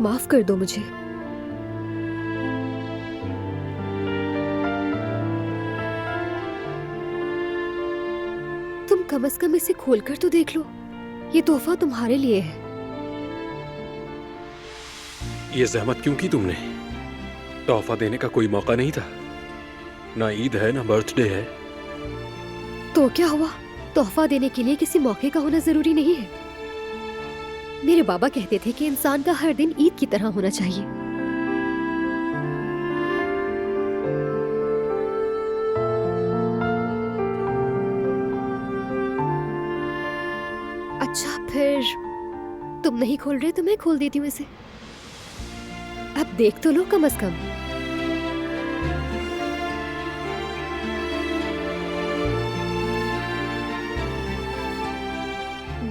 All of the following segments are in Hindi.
माफ कर दो मुझे। तुम कम से कम इसे खोलकर तो देख लो। ये तोहफा तुम्हारे लिए है। ये जहमत क्यों की तुमने? तोहफा देने का कोई मौका नहीं था। ना ईद है ना बर्थडे है। तो क्या हुआ? तोहफा देने के लिए किसी मौके का होना जरूरी नहीं है। मेरे बाबा कहते थे कि इंसान का हर दिन ईद की तरह होना चाहिए। अच्छा, फिर तुम नहीं खोल रहे तो मैं खोल देती हूँ इसे। अब देख तो लो कम से कम।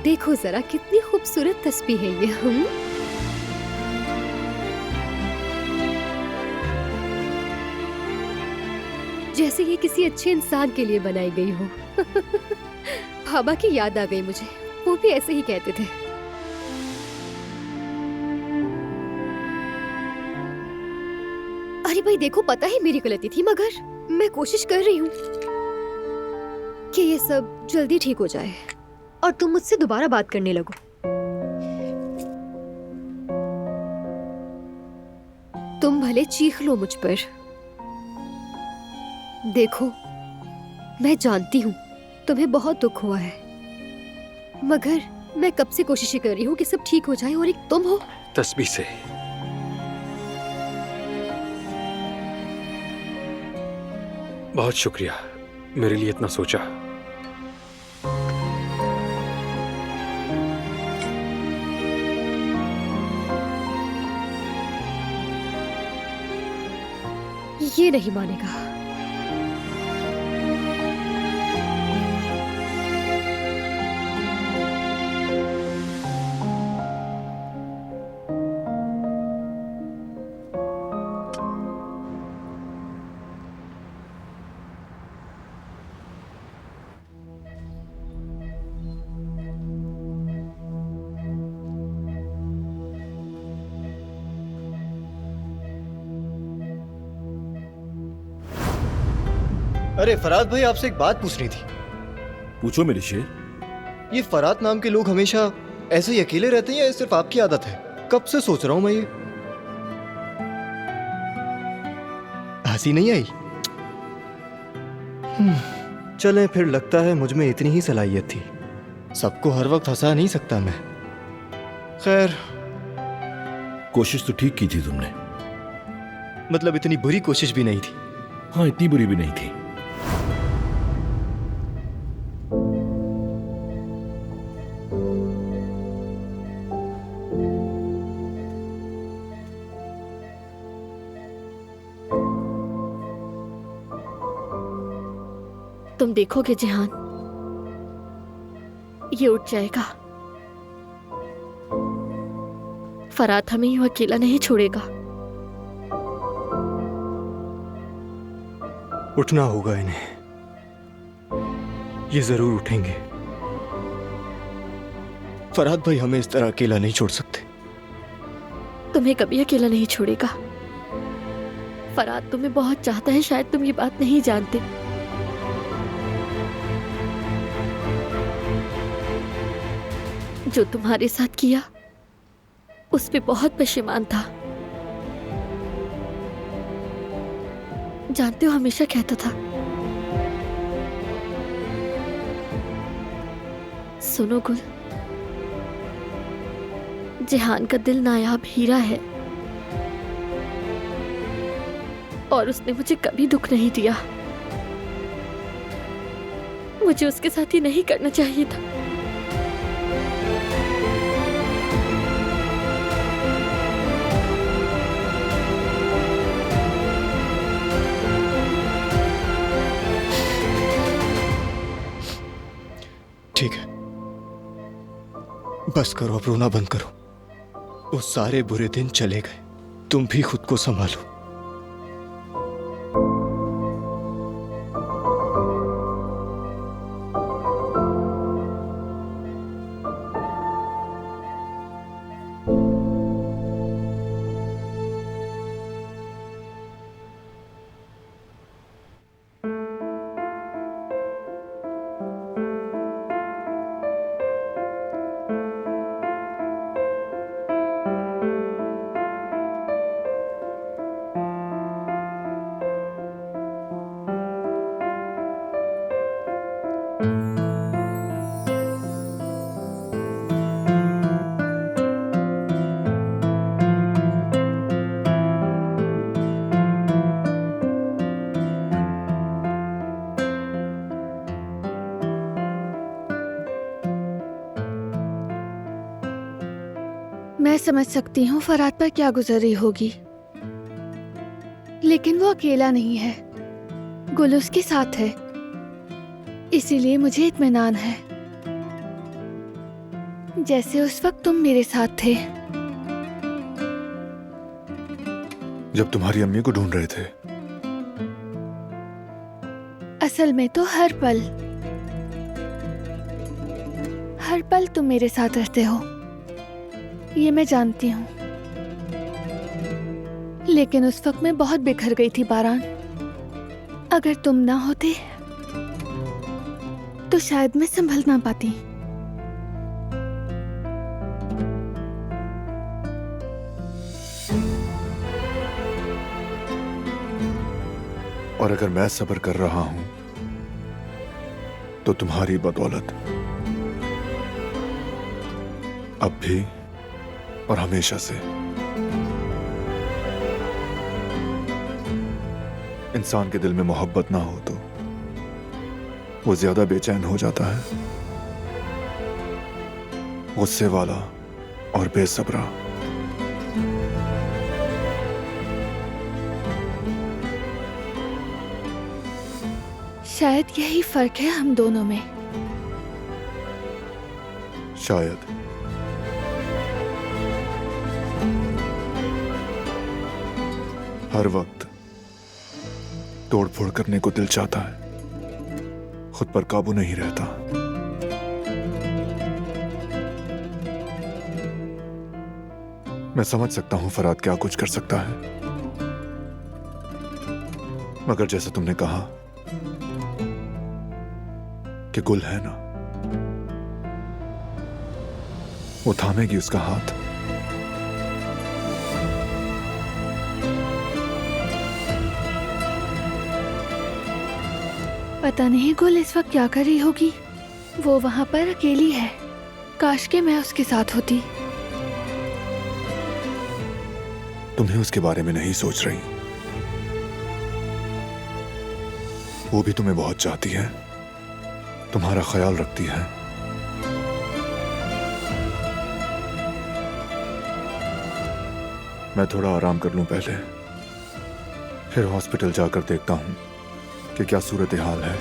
देखो जरा कितनी खूबसूरत तस्बीह है ये। जैसे ये किसी अच्छे इंसान के लिए बनाई गई हो। बाबा की याद आ गई मुझे। वो भी ऐसे ही कहते थे। अरे भाई देखो, पता है मेरी गलती थी, मगर मैं कोशिश कर रही हूँ कि ये सब जल्दी ठीक हो जाए और तुम मुझसे दोबारा बात करने लगो। तुम भले चीख लो मुझ पर। देखो, मैं जानती हूँ तुम्हें बहुत दुख हुआ है, मगर मैं कब से कोशिश कर रही हूँ कि सब ठीक हो जाए, और एक तुम हो। तस्बीह से बहुत शुक्रिया, मेरे लिए इतना सोचा। ये नहीं मानेगा। अरे फराद भाई, आपसे एक बात पूछनी थी। पूछो मेरे शेर। ये फराद नाम के लोग हमेशा ऐसे ही अकेले रहते हैं या सिर्फ आपकी आदत है? कब से सोच रहा हूं मैं ये। हंसी नहीं आई? चलें फिर, लगता है मुझ में इतनी ही सलाहियत थी। सबको हर वक्त हंसा नहीं सकता मैं। खैर, कोशिश तो ठीक की थी तुमने। मतलब इतनी बुरी कोशिश भी नहीं थी। हाँ, इतनी बुरी भी नहीं थी। तुम देखोगे जिहान, ये उठ जाएगा। फरात हमें यूं अकेला नहीं छोड़ेगा। उठना होगा इन्हें। ये जरूर उठेंगे। फराद भाई हमें इस तरह अकेला नहीं छोड़ सकते। तुम्हें कभी अकेला नहीं छोड़ेगा। फरात तुम्हें बहुत चाहता है, शायद तुम ये बात नहीं जानते। जो तुम्हारे साथ किया उस पे बहुत परेशान था। जानते हो, हमेशा कहता था, सुनो गुल, जिहान का दिल नायाब हीरा है और उसने मुझे कभी दुख नहीं दिया। मुझे उसके साथ ही नहीं करना चाहिए था। ठीक है, बस करो, अब रोना बंद करो। वो सारे बुरे दिन चले गए, तुम भी खुद को संभालो। मैं समझ सकती हूँ फरहाद पर क्या गुजर रही होगी, लेकिन वो अकेला नहीं है, गुल उसके साथ है, इसीलिए मुझे इत्मीनान है, जैसे उस वक्त तुम मेरे साथ थे। जब तुम्हारी अम्मी को ढूंढ रहे थे। असल में तो हर पल तुम मेरे साथ रहते हो, ये मैं जानती हूँ, लेकिन उस वक्त मैं बहुत बिखर गई थी बारान। अगर तुम ना होते तो शायद मैं संभल ना पाती। और अगर मैं सब्र कर रहा हूं तो तुम्हारी बदौलत, अब भी और हमेशा से। इंसान के दिल में मोहब्बत ना हो तो वो ज्यादा बेचैन हो जाता है, गुस्से वाला और बेसब्रा। शायद यही फर्क है हम दोनों में। शायद। हर वक्त तोड़फोड़ करने को दिल चाहता है, खुद पर काबू नहीं रहता। मैं समझ सकता हूं फरहाद क्या कुछ कर सकता है, मगर जैसे तुमने कहा कि गुल है ना, वो थामेगी उसका हाथ। पता नहीं गुल इस वक्त क्या कर रही होगी, वो वहां पर अकेली है। काश के मैं उसके साथ होती। तुम्हें उसके बारे में नहीं सोच रही, वो भी तुम्हें बहुत चाहती है, तुम्हारा ख्याल रखती है। मैं थोड़ा आराम कर लूं पहले, फिर हॉस्पिटल जाकर देखता हूं कि क्या सूरत हाल है।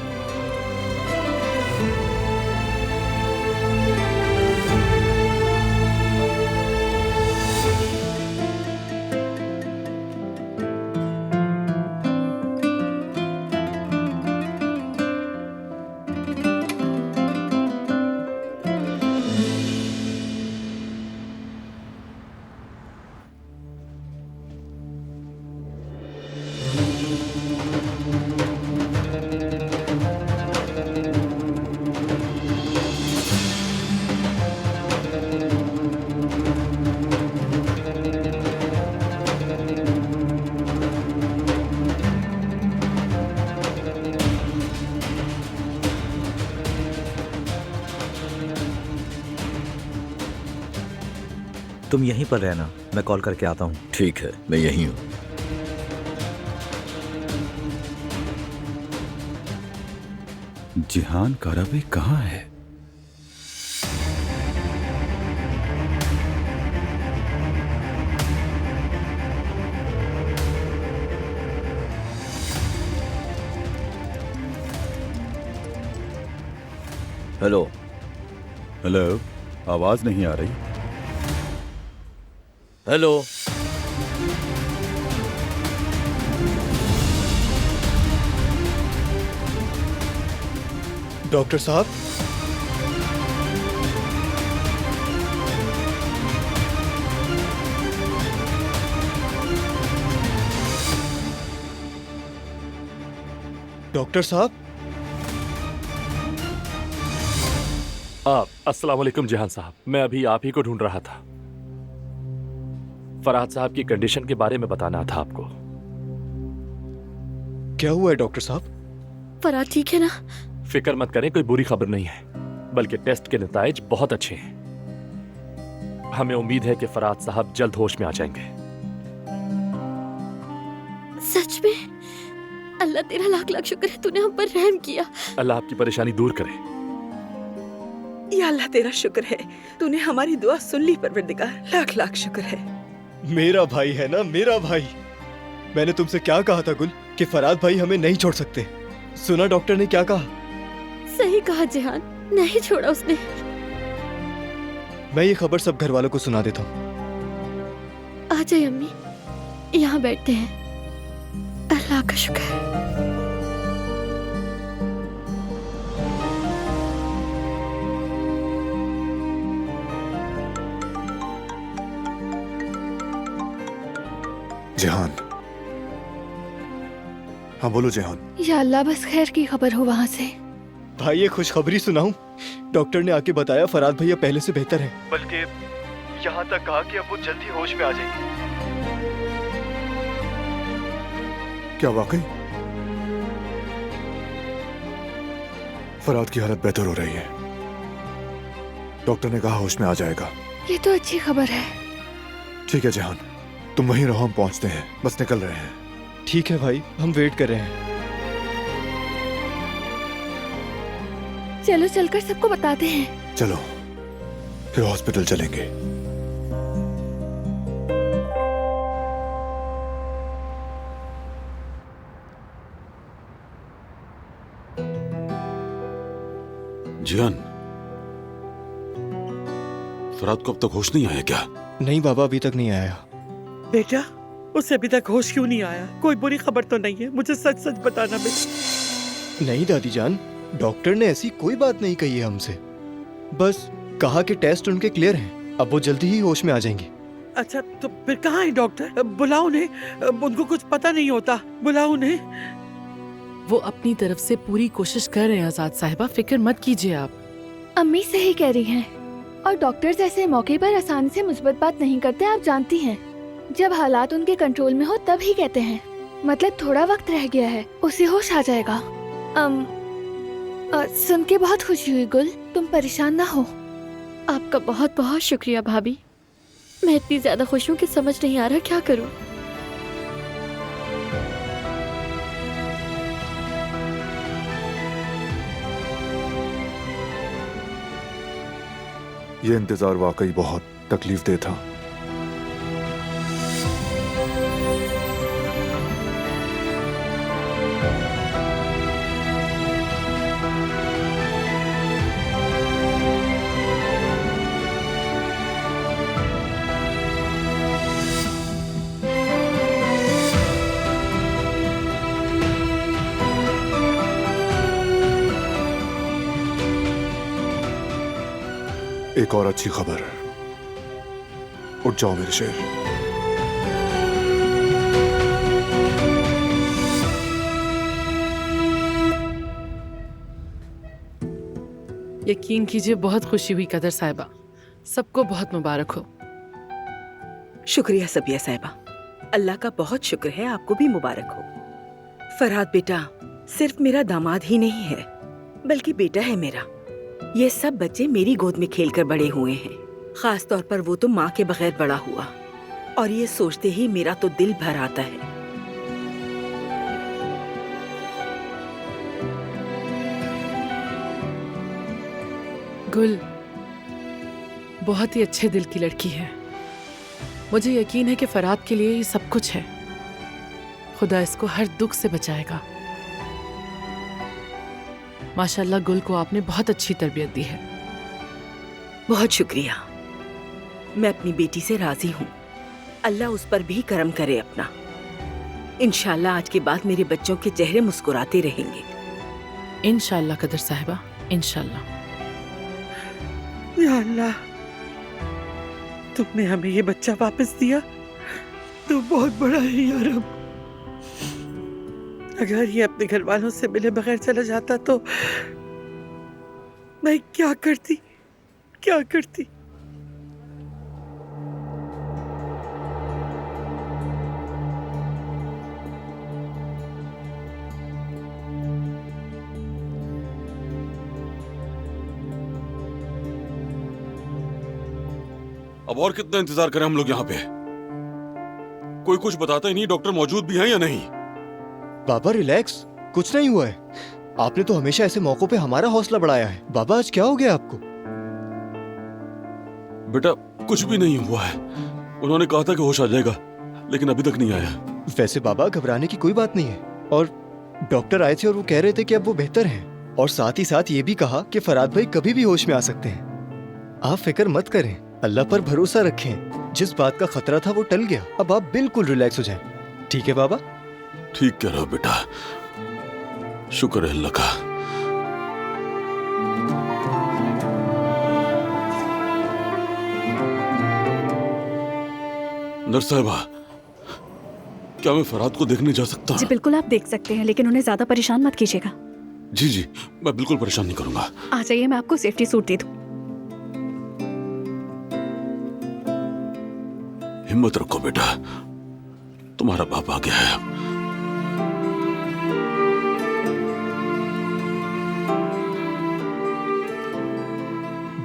तुम यहीं पर रहना, मैं कॉल करके आता हूँ। ठीक है, मैं यहीं हूं। जिहान कारावे कहाँ है? हेलो। हेलो, आवाज नहीं आ रही। हेलो। डॉक्टर साहब, डॉक्टर साहब। अस्सलाम वालेकुम जिहान साहब, मैं अभी आप ही को ढूंढ रहा था। फरहाद साहब की कंडीशन के बारे में बताना था आपको। क्या हुआ है डॉक्टर साहब? फरहाद ठीक है ना? फिक्र मत करें, कोई बुरी खबर नहीं है, बल्कि टेस्ट के नताइज बहुत अच्छे हैं। हमें उम्मीद है कि फराद साहब जल्द होश में आ जाएंगे। सच में? अल्लाह तेरा लाख लाख शुक्र है, तूने हम पर रहम किया। अल्लाह आपकी परेशानी दूर करे। या अल्लाह तेरा शुक्र है, तूने हमारी दुआ सुन ली परवरदिगार, लाख लाख शुक्र है। मेरा भाई है ना, मेरा भाई। मैंने तुमसे क्या कहा था गुल कि फराद भाई हमें नहीं छोड़ सकते। सुना डॉक्टर ने क्या कहा? सही कहा जिहान, नहीं छोड़ा उसने। मैं ये खबर सब घर वालों को सुना देता हूँ। आ जाए अम्मी, यहाँ बैठते हैं। अल्लाह का शुक्र है। जेहान, हाँ बोलो जेहान। या अल्लाह बस खैर की खबर हो वहाँ से। भाई ये खुशखबरी सुनाऊं? डॉक्टर ने आके बताया फराद भैया पहले से बेहतर है, बल्कि यहाँ तक कहा कि अब वो जल्दी होश में आ जाएंगे। क्या वाकई? फराद की हालत बेहतर हो रही है, डॉक्टर ने कहा होश में आ जाएगा। ये तो अच्छी खबर है। ठीक है जेहान, तुम वहीं रहो, हम पहुंचते हैं, बस निकल रहे हैं। ठीक है भाई, हम वेट कर रहे हैं। चलो चलकर सबको बताते हैं। चलो फिर हॉस्पिटल चलेंगे। जियान, फराद को अब तक होश नहीं आया क्या? नहीं बाबा, अभी तक नहीं आया। बेटा, उसे अभी तक होश क्यों नहीं आया? कोई बुरी खबर तो नहीं है? मुझे सच सच बताना बेटा। नहीं दादी जान, डॉक्टर ने ऐसी कोई बात नहीं कही है हमसे। बस कहा कि टेस्ट उनके क्लियर हैं, अब वो जल्दी ही होश में आ जाएंगे। अच्छा, तो फिर कहाँ है डॉक्टर? बुलाओ उन्हें, उनको कुछ पता नहीं होता, बुलाओ उन्हें। वो अपनी तरफ से पूरी कोशिश कर रहे हैं आजाद साहिबा, फिक्र मत कीजिए आप। अम्मी सही कह रही हैं। और डॉक्टर्स ऐसे मौके पर आसानी से मुस्बत बात नहीं करते, आप जानती हैं। जब हालात उनके कंट्रोल में हो तब ही कहते हैं। मतलब थोड़ा वक्त रह गया है, उसे होश आ जाएगा। सुन के बहुत खुशी हुई गुल, तुम परेशान ना हो। आपका बहुत बहुत शुक्रिया भाभी। मैं इतनी ज्यादा खुश हूँ कि समझ नहीं आ रहा क्या करूँ। ये इंतजार वाकई बहुत तकलीफदेह था। एक और अच्छी खबर, उठ जाओ मेरे शेर। यकीन कीजिए बहुत खुशी हुई कदर साहिबा, सबको बहुत मुबारक हो। शुक्रिया सबिया साहिबा, अल्लाह का बहुत शुक्र है, आपको भी मुबारक हो। फरहाद बेटा सिर्फ मेरा दामाद ही नहीं है, बल्कि बेटा है मेरा। ये सब बच्चे मेरी गोद में खेलकर बड़े हुए हैं, खास तौर पर वो तो माँ के बगैर बड़ा हुआ, और ये सोचते ही मेरा तो दिल भर आता है। गुल बहुत ही अच्छे दिल की लड़की है। मुझे यकीन है कि फराद के लिए ये सब कुछ है। खुदा इसको हर दुख से बचाएगा। माशाल्लाह गुल को आपने बहुत अच्छी तरबियत दी है। बहुत शुक्रिया। मैं अपनी बेटी से राजी हूँ, अल्लाह उस पर भी करम करे अपना। इंशाल्लाह आज के बाद मेरे बच्चों के चेहरे मुस्कुराते रहेंगे। इंशाल्लाह कदर साहिबा, इंशाल्लाह। या अल्लाह, तुमने हमें ये बच्चा वापस दिया तो बहुत बड़ा है या रब। अगर ये अपने घर वालों से मिले बगैर चला जाता तो मैं क्या करती। अब और कितना इंतजार करें हम लोग यहाँ पे? कोई कुछ बताता ही नहीं। डॉक्टर मौजूद भी हैं या नहीं? बाबा रिलैक्स, कुछ नहीं हुआ है। आपने तो हमेशा ऐसे मौकों पे हमारा हौसला बढ़ाया है। बाबा आज क्या हो गया आपको? बेटा कुछ भी नहीं हुआ है। उन्होंने कहा था कि होश आ जाएगा, लेकिन अभी तक नहीं आया। वैसे बाबा घबराने की कोई बात नहीं है। और डॉक्टर आए थे और वो कह रहे थे कि अब वो बेहतर हैं। और साथ ही साथ ये भी कहा कि फरहाद भाई कभी भी होश में आ सकते हैं। आप फिक्र मत करें, अल्लाह पर भरोसा रखें। जिस बात का खतरा था वो टल गया। अब आप बिल्कुल रिलैक्स हो जाएं। ठीक है बाबा? ठीक कह रहे हो बेटा, शुक्र है अल्लाह का। नर्स साहिबा, क्या मैं फरहाद को देखने जा सकता हूँ? जी बिल्कुल, आप देख सकते हैं, लेकिन उन्हें ज्यादा परेशान मत कीजिएगा। जी जी, मैं बिल्कुल परेशान नहीं करूंगा। आ जाइए, मैं आपको सेफ्टी सूट दे दूं। हिम्मत रखो बेटा, तुम्हारा बाप आ गया है।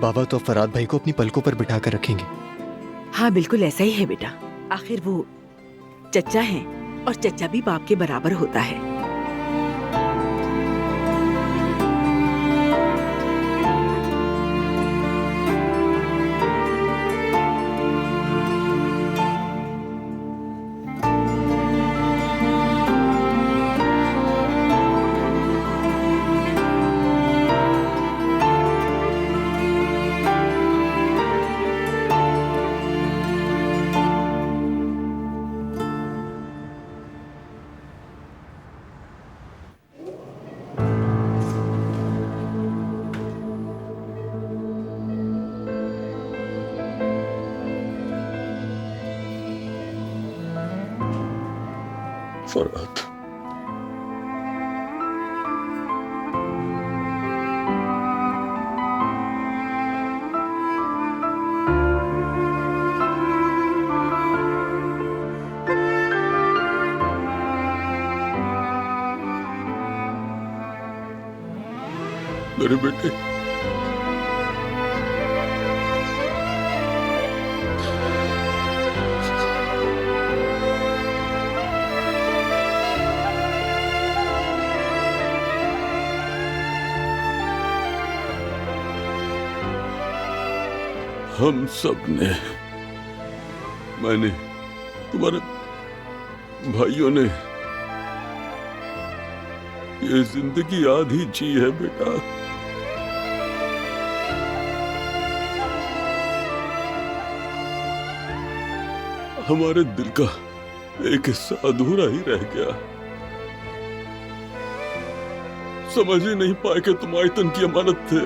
बाबा तो फरहाद भाई को अपनी पलकों पर बिठा कर रखेंगे। हाँ बिल्कुल ऐसा ही है बेटा। आखिर वो चच्चा हैं और चच्चा भी बाप के बराबर होता है। फरहाद, मेरे बेटे, हम सब ने, मैंने, तुम्हारे भाइयों ने ये जिंदगी आधी जी है बेटा। हमारे दिल का एक हिस्सा अधूरा ही रह गया। समझ ही नहीं पाए कि तुम आयतन की अमानत थे।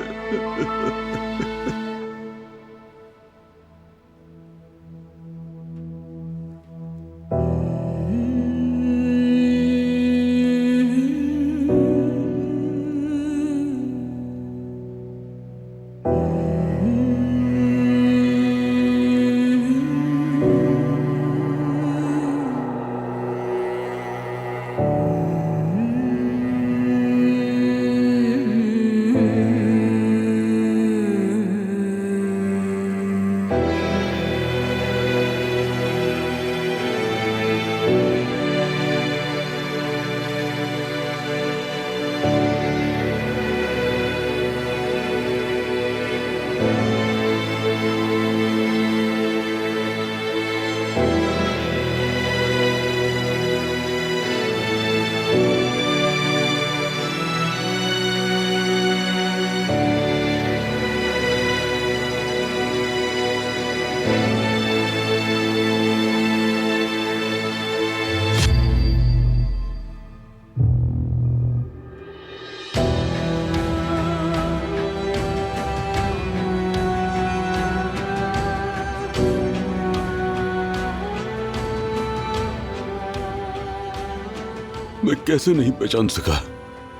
मैं कैसे नहीं पहचान सका,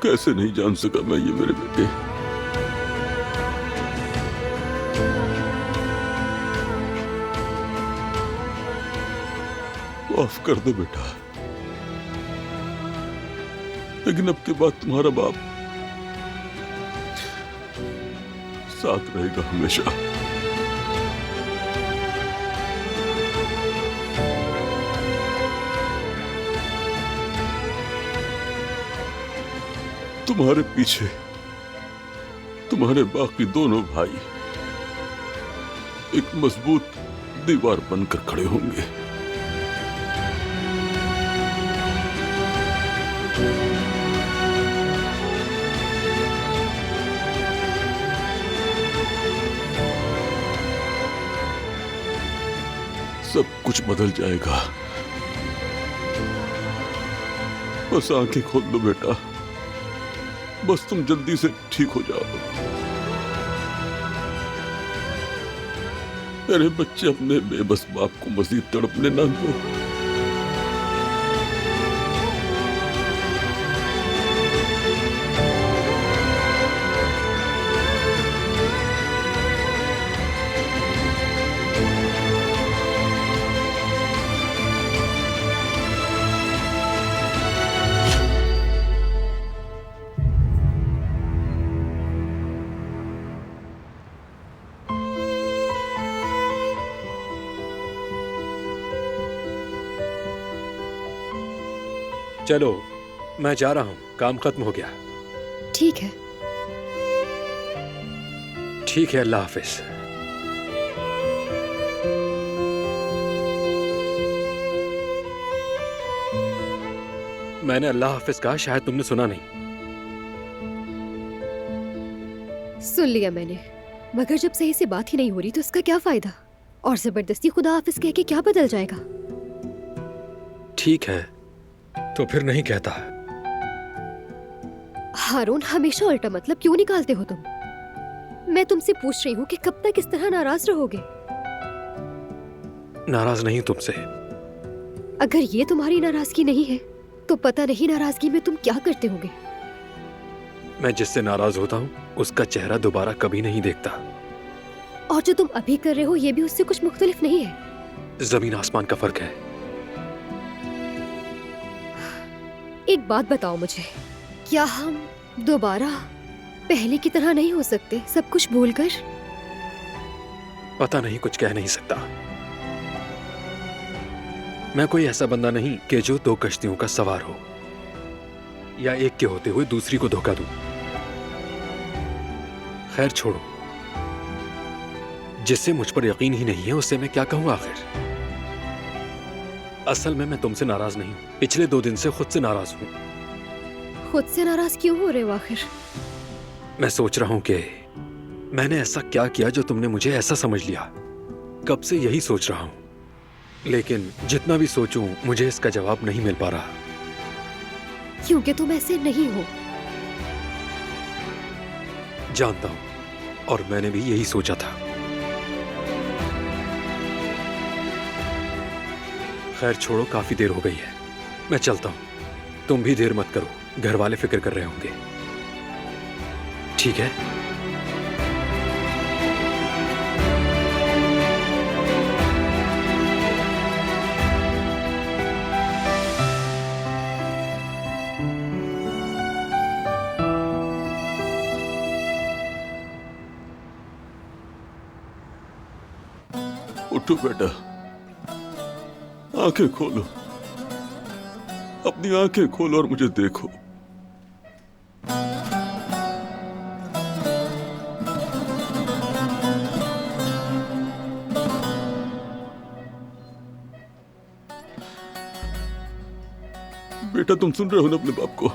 कैसे नहीं जान सका मैं ये मेरे बेटे। माफ कर दो बेटा, लेकिन अब के बाद तुम्हारा बाप साथ रहेगा हमेशा। तुम्हारे पीछे तुम्हारे बाकी दोनों भाई एक मजबूत दीवार बनकर खड़े होंगे। सब कुछ बदल जाएगा। बस आंखें खोल लो बेटा, बस तुम जल्दी से ठीक हो जाओ। मेरे बच्चे अपने बेबस बाप को मजीद तड़पने ना दो। चलो मैं जा रहा हूं, काम खत्म हो गया। ठीक है। ठीक है, अल्लाह हाफिज। मैंने अल्लाह हाफिज कहा, शायद तुमने सुना नहीं। सुन लिया मैंने, मगर जब सही से बात ही नहीं हो रही तो इसका क्या फायदा? और जबरदस्ती खुदा हाफिज कह के क्या बदल जाएगा? ठीक है, तो फिर नहीं कहता। हारून, हमेशा उल्टा मतलब क्यों निकालते हो तुम? मैं तुमसे पूछ रही हूँ कि कब तक इस तरह नाराज रहोगे? नाराज नहीं तुमसे। अगर ये तुम्हारी नाराजगी नहीं है तो पता नहीं नाराजगी में तुम क्या करते होगे। मैं जिससे नाराज होता हूँ उसका चेहरा दोबारा कभी नहीं देखता। और जो तुम अभी कर रहे हो ये भी उससे कुछ मुख्तलिफ नहीं है। जमीन आसमान का फर्क है। एक बात बताओ मुझे, क्या हम दोबारा पहले की तरह नहीं हो सकते, सब कुछ भूलकर? पता नहीं, कुछ कह नहीं सकता। मैं कोई ऐसा बंदा नहीं कि जो दो कश्तियों का सवार हो या एक के होते हुए दूसरी को धोखा दूं। खैर छोड़ो, जिससे मुझ पर यकीन ही नहीं है उससे मैं क्या कहूं आखिर। असल में मैं तुमसे नाराज नहीं, पिछले 2 दिन से खुद से नाराज हूं। खुद से नाराज क्यों हो रहे हो आखिर? मैं सोच रहा हूं कि मैंने ऐसा क्या किया जो तुमने मुझे ऐसा समझ लिया। कब से यही सोच रहा हूं, लेकिन जितना भी सोचूं मुझे इसका जवाब नहीं मिल पा रहा। क्योंकि तुम ऐसे नहीं हो। जानता हूं, और मैंने भी यही सोचा था। खैर छोड़ो, काफी देर हो गई है, मैं चलता हूं। तुम भी देर मत करो, घर वाले फिक्र कर रहे होंगे। ठीक है? उठो बेटा, आंखें खोलो, अपनी आंखें खोलो और मुझे देखो। बेटा तुम सुन रहे हो ना अपने बाप को?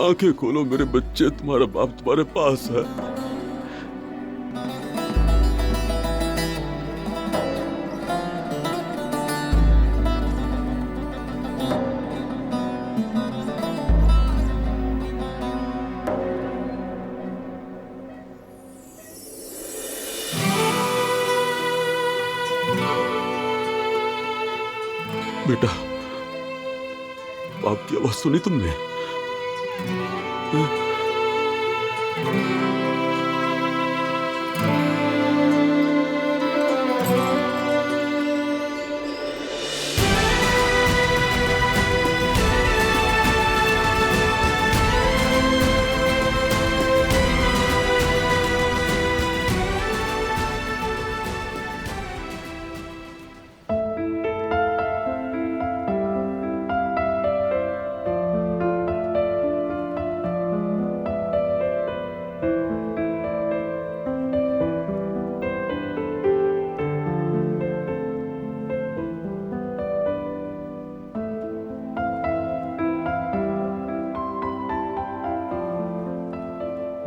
आंखें खोलो मेरे बच्चे, तुम्हारा बाप तुम्हारे पास है। बेटा, बाप की आवाज सुनी तुमने?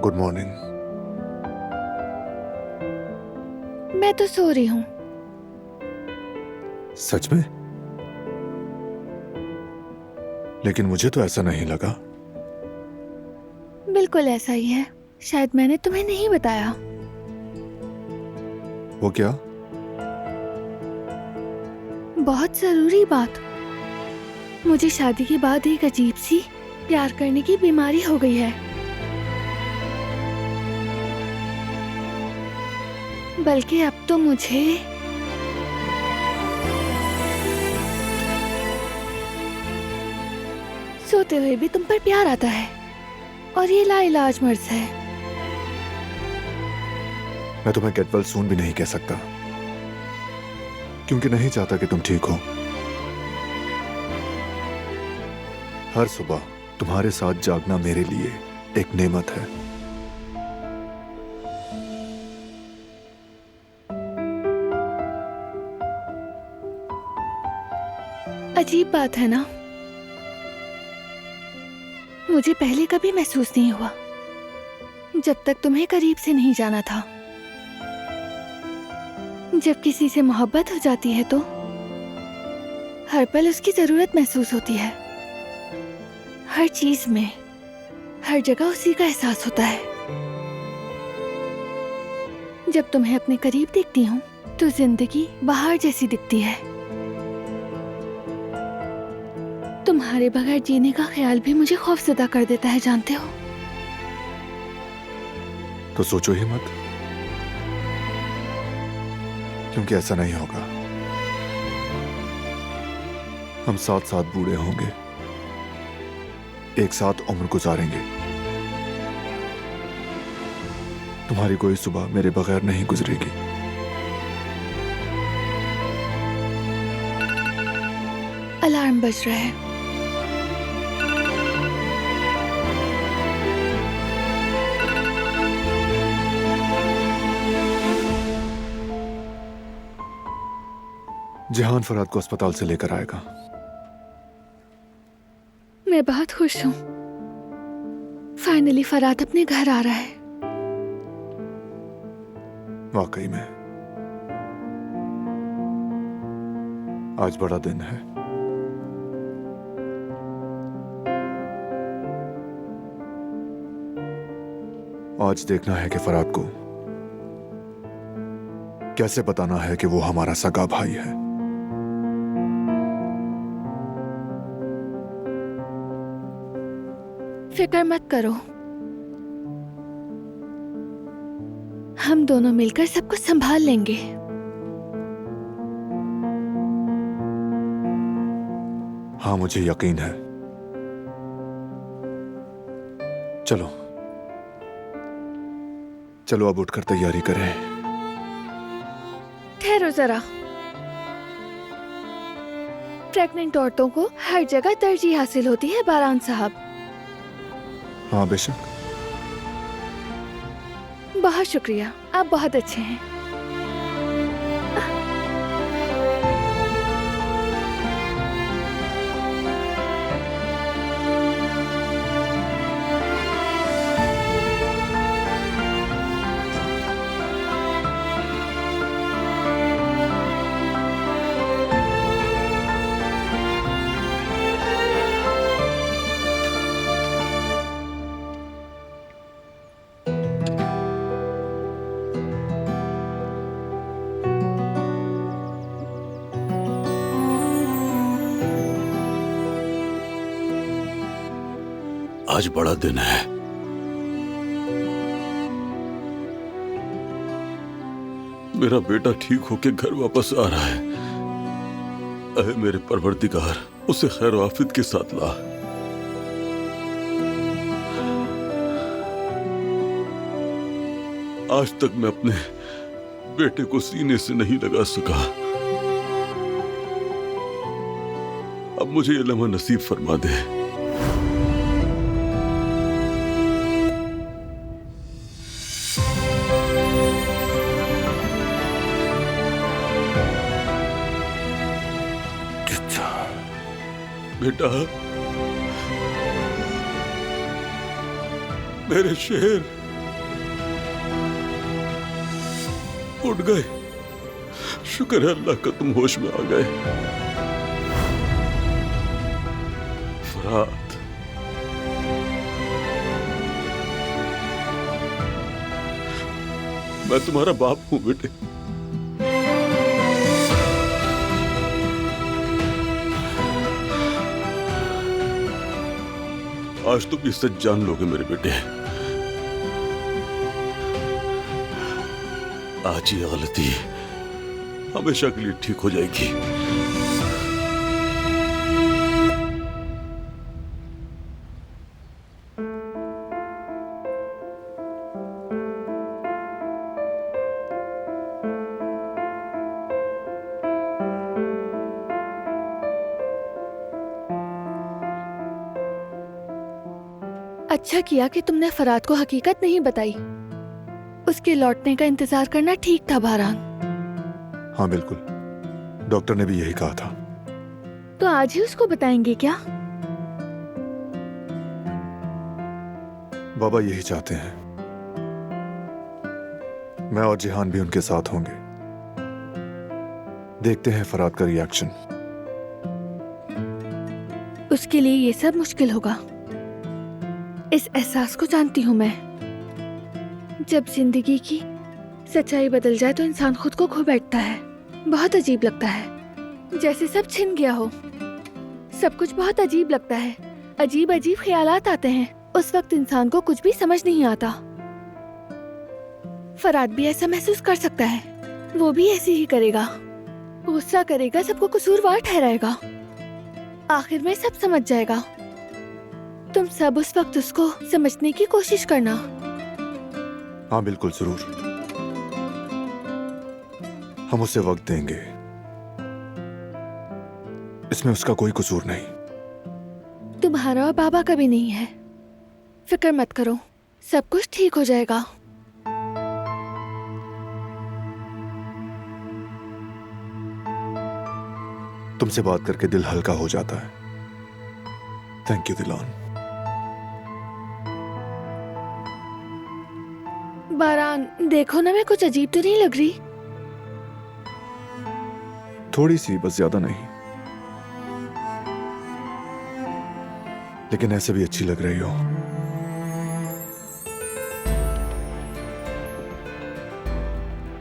Good morning. मैं तो सो रही हूँ। सच में? लेकिन मुझे तो ऐसा नहीं लगा। बिल्कुल ऐसा ही है। शायद मैंने तुम्हें नहीं बताया। वो क्या? बहुत जरूरी बात। मुझे शादी के बाद एक अजीब सी प्यार करने की बीमारी हो गई है। बल्कि अब तो मुझे सोते हुए भी तुम पर प्यार आता है और ये लाइलाज मर्ज है। मैं तुम्हें गेट वेल सून भी नहीं कह सकता, क्योंकि नहीं चाहता कि तुम ठीक हो। हर सुबह तुम्हारे साथ जागना मेरे लिए एक नेमत है। अजीब बात है ना, मुझे पहले कभी महसूस नहीं हुआ जब तक तुम्हें करीब से नहीं जाना था। जब किसी से मोहब्बत हो जाती है तो हर पल उसकी जरूरत महसूस होती है। हर चीज में, हर जगह उसी का एहसास होता है। जब तुम्हें अपने करीब देखती हूँ तो जिंदगी बाहर जैसी दिखती है। तुम्हारे बगैर जीने का ख्याल भी मुझे खौफजदा कर देता है, जानते हो। तो सोचो ही मत, क्योंकि ऐसा नहीं होगा। हम साथ साथ बूढ़े होंगे, एक साथ उम्र गुजारेंगे। तुम्हारी कोई सुबह मेरे बगैर नहीं गुजरेगी। अलार्म बज रहा है। जहान फराद को अस्पताल से लेकर आएगा। मैं बहुत खुश हूँ। फाइनली फराद अपने घर आ रहा है। वाकई में आज बड़ा दिन है। आज देखना है कि फराद को कैसे बताना है कि वो हमारा सगा भाई है। फिक्र मत करो, हम दोनों मिलकर सब कुछ संभाल लेंगे। हाँ, मुझे यकीन है। चलो चलो अब उठकर तैयारी करें। ठहरो जरा। प्रेग्नेंट औरतों को हर जगह तरजीह हासिल होती है बारान साहब। हाँ बेशक। बहुत शुक्रिया, आप बहुत अच्छे हैं। आज बड़ा दिन है। मेरा बेटा ठीक होके घर वापस आ रहा है। अहे मेरे परवरदिगार, उसे खैर आफियत के साथ ला। आज तक मैं अपने बेटे को सीने से नहीं लगा सका। अब मुझे ये लम्हा नसीब फरमा दे। बेटा, मेरे शेर, उठ गए। शुक्र है अल्लाह का तुम होश में आ गए। फरहाद, मैं तुम्हारा बाप हूं बेटे। आज तुम ये सच जान लोगे मेरे बेटे। आज ये गलती हमेशा के लिए ठीक हो जाएगी। अच्छा किया कि तुमने फराद को हकीकत नहीं बताई। उसके लौटने का इंतजार करना ठीक था बहरान। हाँ बिल्कुल, डॉक्टर ने भी यही कहा था। तो आज ही उसको बताएंगे क्या? बाबा यही चाहते हैं। मैं और जिहान भी उनके साथ होंगे। देखते हैं फराद का रिएक्शन। उसके लिए ये सब मुश्किल होगा। इस एहसास को जानती हूँ मैं। जब जिंदगी की सच्चाई बदल जाए तो इंसान खुद को खो बैठता है। बहुत अजीब लगता है, जैसे सब छिन गया हो। सब कुछ बहुत अजीब लगता है। अजीब अजीब ख्यालात आते हैं। उस वक्त इंसान को कुछ भी समझ नहीं आता। फराद भी ऐसा महसूस कर सकता है। वो भी ऐसे ही करेगा, गुस्सा करेगा, सबको कसूरवार ठहराएगा। आखिर में सब समझ जाएगा। तुम सब उस वक्त उसको समझने की कोशिश करना। हाँ बिल्कुल, जरूर। हम उसे वक्त देंगे। इसमें उसका कोई कसूर नहीं। तुम्हारा और बाबा का भी नहीं है। फिक्र मत करो, सब कुछ ठीक हो जाएगा। तुमसे बात करके दिल हल्का हो जाता है। Thank you दिलान। बारान, देखो ना, मैं कुछ अजीब तो नहीं लग रही? थोड़ी सी, बस ज्यादा नहीं। लेकिन ऐसे भी अच्छी लग रही हो।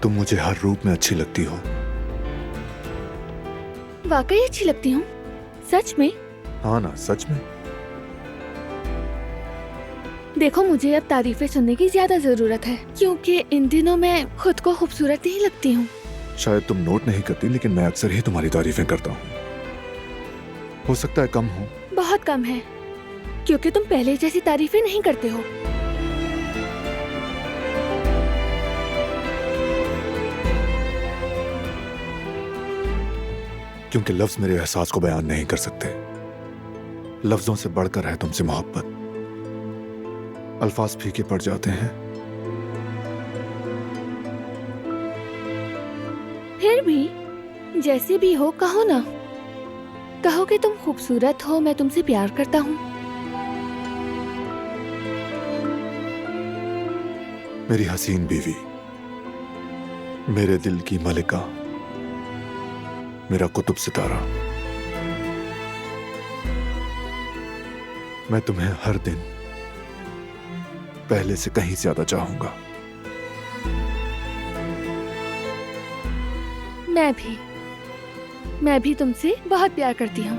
तुम मुझे हर रूप में अच्छी लगती हो। वाकई अच्छी लगती हूँ? सच में? हाँ ना, सच में। देखो, मुझे अब तारीफें सुनने की ज्यादा जरूरत है, क्योंकि इन दिनों मैं खुद को खूबसूरत नहीं लगती हूँ। शायद तुम नोट नहीं करती, लेकिन मैं अक्सर ही तुम्हारी तारीफें करता हूँ। हो सकता है कम हो। बहुत कम है, क्योंकि तुम पहले जैसी तारीफें नहीं करते हो। क्योंकि लफ्ज मेरे एहसास को बयान नहीं कर सकते। लफ्जों से बढ़कर है तुमसे मोहब्बत। अल्फाज फीके पड़ जाते हैं। फिर भी जैसे भी हो, कहो ना। कहो कि तुम खूबसूरत हो, मैं तुमसे प्यार करता हूँ। मेरी हसीन बीवी, मेरे दिल की मलिका, मेरा कुतुब सितारा, मैं तुम्हें हर दिन पहले से कहीं ज्यादा चाहूंगा। मैं भी तुमसे बहुत प्यार करती हूँ।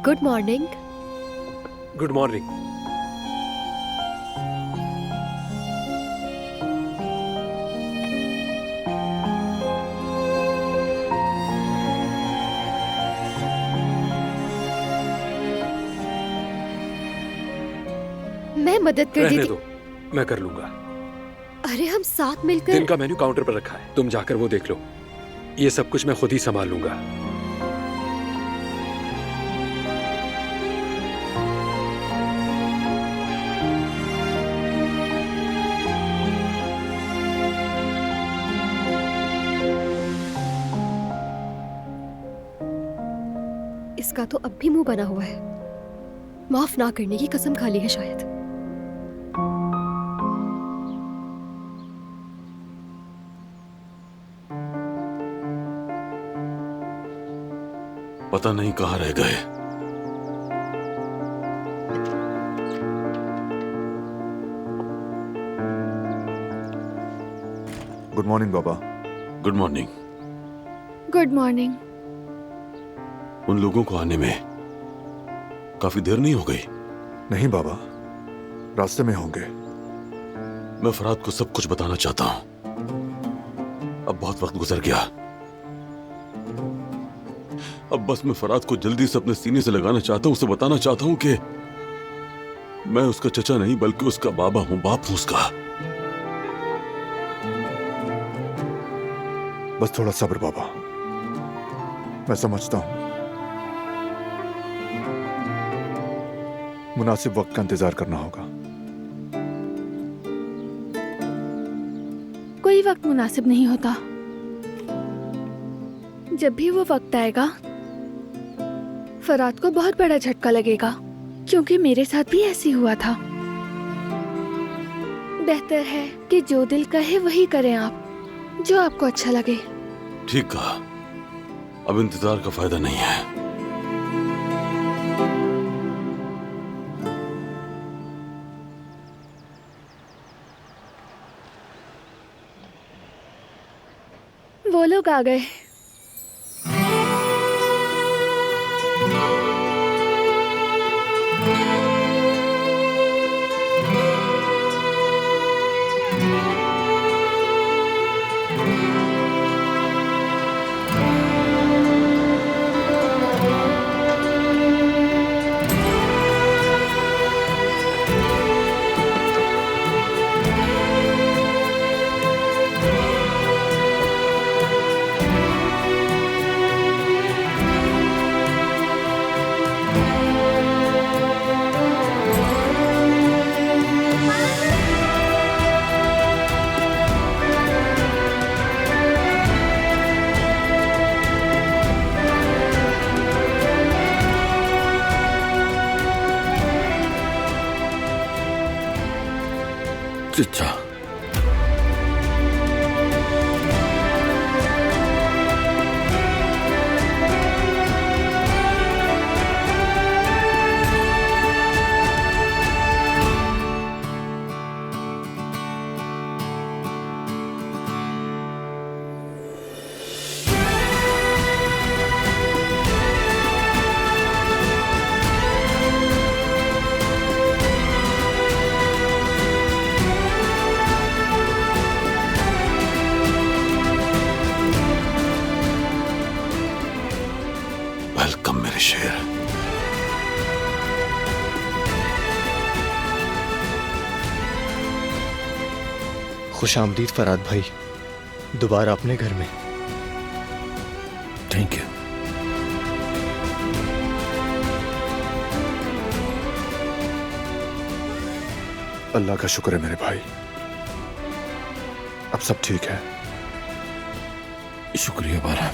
Good morning. Good morning. मैं मदद कर रहने देती। दो, मैं कर लूंगा। अरे हम साथ मिलकर। दिन का मेन्यू काउंटर पर रखा है, तुम जाकर वो देख लो। ये सब कुछ मैं खुद ही संभाल लूंगा। इसका तो अब भी मुंह बना हुआ है। माफ ना करने की कसम खा ली है शायद। पता नहीं कहाँ रह गए। गुड मॉर्निंग बाबा। Good morning. Good morning. उन लोगों को आने में काफी देर नहीं हो गई? नहीं बाबा, रास्ते में होंगे। मैं फराद को सब कुछ बताना चाहता हूं। अब बहुत वक्त गुजर गया। अब बस मैं फराद को जल्दी से अपने सीने से लगाना चाहता हूं, उसे बताना चाहता हूं कि मैं उसका चचा नहीं बल्कि उसका बाबा हूं, बाप हूं उसका। बस थोड़ा सब्र बाबा, मैं समझता हूं। मुनासिब वक्त का इंतजार करना होगा। कोई वक्त मुनासिब नहीं होता। जब भी वो वक्त आएगा फराद को बहुत बड़ा झटका लगेगा, क्योंकि मेरे साथ भी ऐसी हुआ था। बेहतर है कि जो दिल कहे वही करें आप, जो आपको अच्छा लगे। ठीक कहा, अब इंतजार का फायदा नहीं है। वो लोग आ गए। चचा, वेलकम मेरे शेर। खुश आमदीद फराद भाई, दोबारा अपने घर में। Thank you. अल्लाह का शुक्र है मेरे भाई, अब सब ठीक है। शुक्रिया बारा।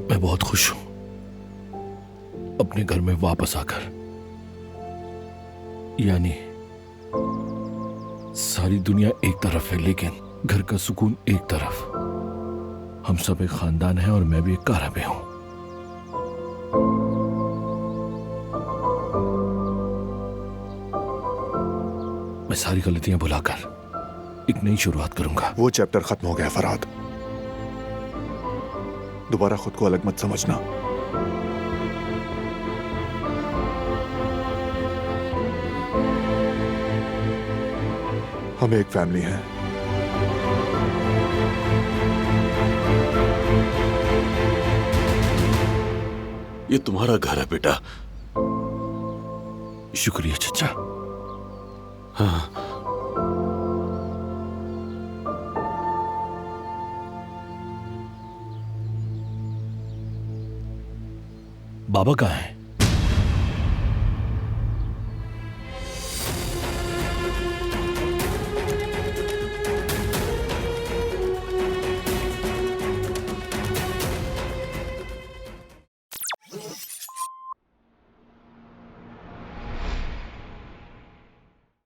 मैं बहुत खुश हूं अपने घर में वापस आकर। यानी सारी दुनिया एक तरफ है लेकिन घर का सुकून एक तरफ। हम सब एक खानदान हैं और मैं भी एक काराबे हूं। मैं सारी गलतियां भुलाकर एक नई शुरुआत करूंगा। वो चैप्टर खत्म हो गया फरहाद, दोबारा खुद को अलग मत समझना। हम एक फैमिली हैं। ये तुम्हारा घर है बेटा। शुक्रिया चचा। हाँ। बाबा कहाँ हैं?